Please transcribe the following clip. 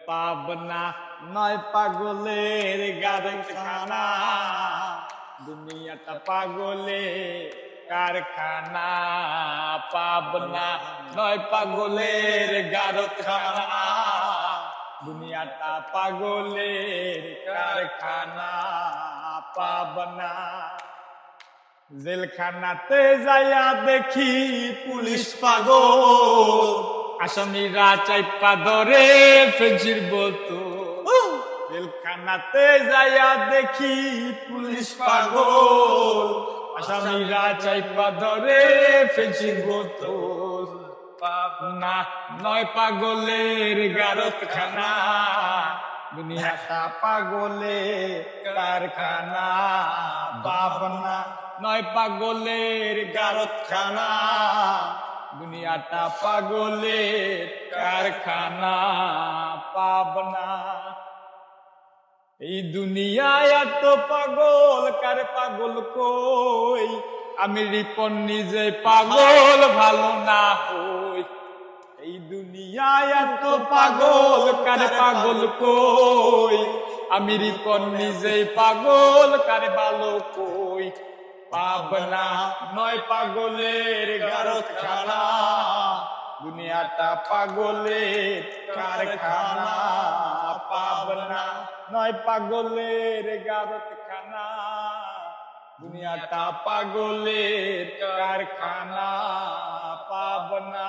পাবনা নয় পাগলের কারখানা, দুনিয়াটা পাগলে কারখানা। পাবনা নয় পাগলের কারখানা, দুনিয়াটা পাগলের কারখানা। পাবনা জেলখানাতে যাইয়া দেখি পুলিশ পাগল, আসামিরা চাইপা ধরে ফেঁসির বোতল। জেলখানাতে যাইয়া দেখি পুলিশ পাগল, আসামিরা চাইপা ধরে ফেঁসির বোতল। পাবনা নয় পাগলের কারখানা, দুনিয়াটা পাগলের কারখানা। পাবনা নয় পাগলের কারখানা, দুনিয়াটা পাগলের কারখানা। পাবনা এই দুনিয়ায় এত পাগল, কার পাগল কই? আমি রিপন নিজে পাগল, ভালো না হই। এই দুনিয়ায় এত পাগল, কার পাগল কই? আমি রিপন নিজে পাগল, কার ভালো কই? পাবনা নয় পাগলের কারখানা, দুনিয়াটা পাগলের কারখানা। পাবনা নয় পাগলের কারখানা, দুনিয়াটা পাগলের কারখানা। পাবনা